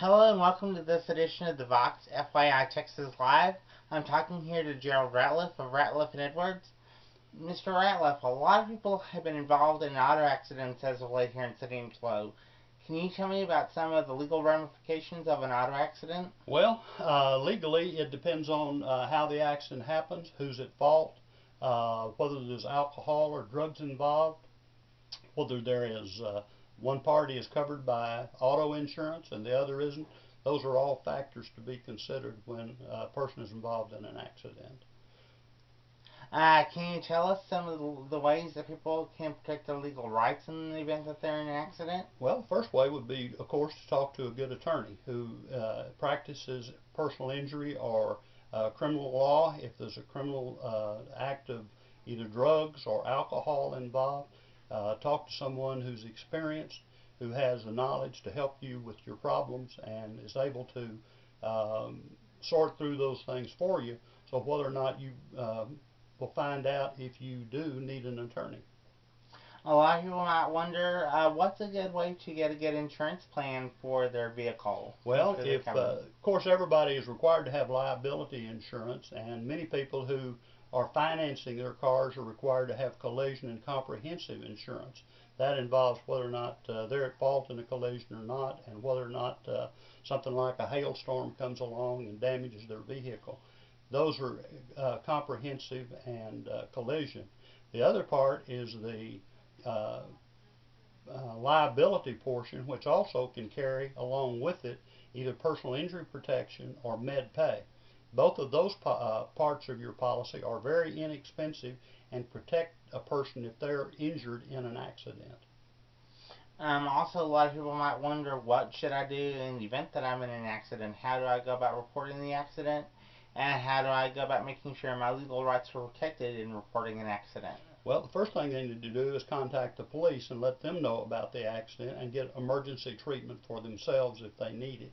Hello and welcome to this edition of the Vox FYI Texas Live. I'm talking here to Gerald Ratliff of Ratliff and Edwards. Mr. Ratliff, a lot of people have been involved in auto accidents as of late here in City Flow. Can you tell me about some of the legal ramifications of an auto accident? Well, legally it depends on how the accident happens, who's at fault, whether there's alcohol or drugs involved, whether there is one party is covered by auto insurance and the other isn't. Those are all factors to be considered when a person is involved in an accident. Can you tell us some of the ways that people can protect their legal rights in the event that they're in an accident? Well, the first way would be, of course, to talk to a good attorney who practices personal injury or criminal law. If there's a criminal act of either drugs or alcohol involved, talk to someone who's experienced, who has the knowledge to help you with your problems and is able to sort through those things for you. So whether or not you will find out if you do need an attorney. A lot of people might wonder, what's a good way to get a good insurance plan for their vehicle? Well, of course, everybody is required to have liability insurance, and many people who are financing their cars are required to have collision and comprehensive insurance. That involves whether or not they're at fault in a collision or not, and whether or not something like a hailstorm comes along and damages their vehicle. Those are comprehensive and collision. The other part is the liability portion, which also can carry along with it either personal injury protection or med pay. Both of those parts of your policy are very inexpensive and protect a person if they're injured in an accident. Also, a lot of people might wonder, what should I do in the event that I'm in an accident? How do I go about reporting the accident? And how do I go about making sure my legal rights are protected in reporting an accident? Well, the first thing they need to do is contact the police and let them know about the accident and get emergency treatment for themselves if they need it.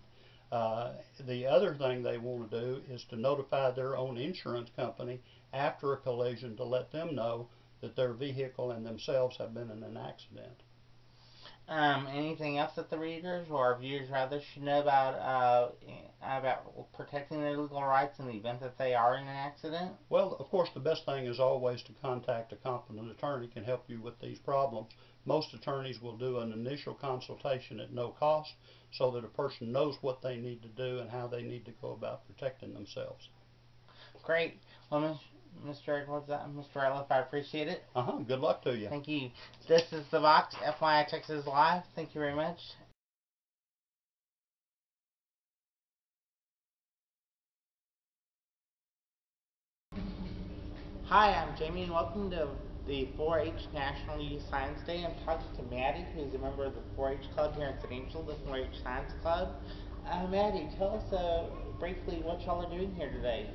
The other thing they want to do is to notify their own insurance company after a collision to let them know that their vehicle and themselves have been in an accident. Anything else that the readers or viewers rather should know about protecting their legal rights in the event that they are in an accident? Well, of course, the best thing is always to contact a competent attorney who can help you with these problems. Most attorneys will do an initial consultation at no cost so that a person knows what they need to do and how they need to go about protecting themselves. Great. Well, Mr. Edwards, Mr. Ratliff, I appreciate it. Good luck to you. Thank you. This is the Vox FYI Texas Live. Thank you very much. Hi, I'm Jamie, and welcome to the 4-H National Youth Science Day. I'm talking to Maddie, who's a member of the 4-H Club here in St. Angel, the 4-H Science Club. Maddie, tell us briefly what y'all are doing here today.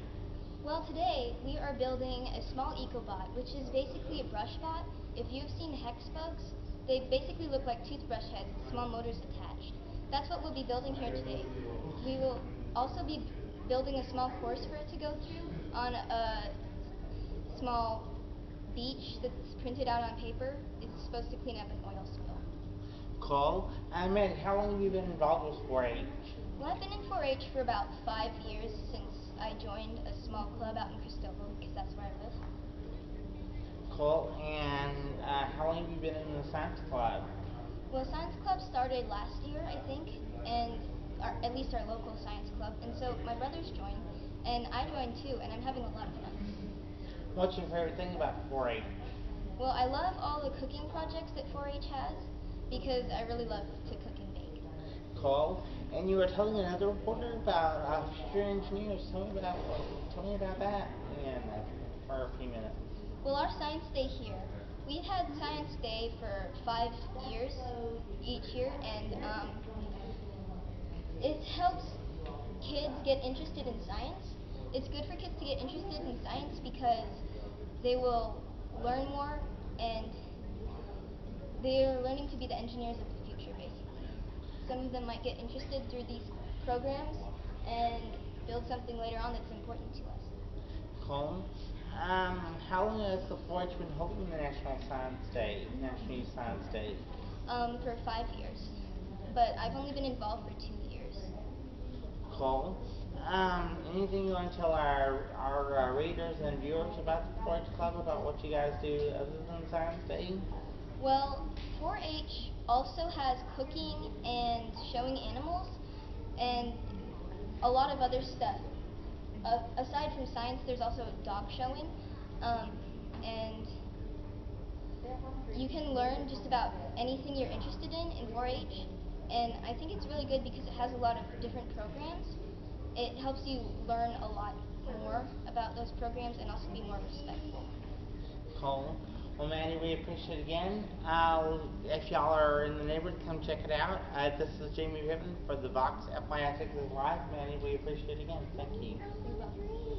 Well, today we are building a small ecobot, which is basically a brush bot. If you've seen hex bugs, they basically look like toothbrush heads with small motors attached. That's what we'll be building here today. We will also be building a small course for it to go through on a small beach that's printed out on paper. It's supposed to clean up an oil spill. Cool. Maddie, how long have you been involved with 4-H? Well, I've been in 4-H for about 5 years since I joined a small club out in Cristobal because that's where I live. Cool. And how long have you been in the science club? Well, science club started last year, I think, and at least our local science club. And so my brothers joined, and I joined too, and I'm having a lot of fun. What's your favorite thing about 4-H? Well, I love all the cooking projects that 4-H has because I really love to cook and bake. Cool. And you were telling another reporter about future engineers. Tell me about that for a few minutes. Well, our Science Day here, we've had Science Day for 5 years each year, and it helps kids get interested in science. It's good for kids to get interested in science because they will learn more, and they're learning to be the engineers of the future, basically. Some of them might get interested through these programs and build something later on that's important to us. Cool. How long has the 4-H been holding the National Youth Science Day? For 5 years, but I've only been involved for 2 years. Cool. Anything you want to tell our readers and viewers about the 4-H Club, about what you guys do other than Science Day? Well, 4-H also has cooking and showing animals and a lot of other stuff. Aside from science, there's also dog showing, and you can learn just about anything you're interested in 4-H. And I think it's really good because it has a lot of different programs. It helps you learn a lot more about those programs and also be more respectful. Cool. Well, Manny, we appreciate it again. If y'all are in the neighborhood, come check it out. This is Jamie Riven for the Vox FYI Texas Live. Manny, we appreciate it again. Thank you. You're welcome.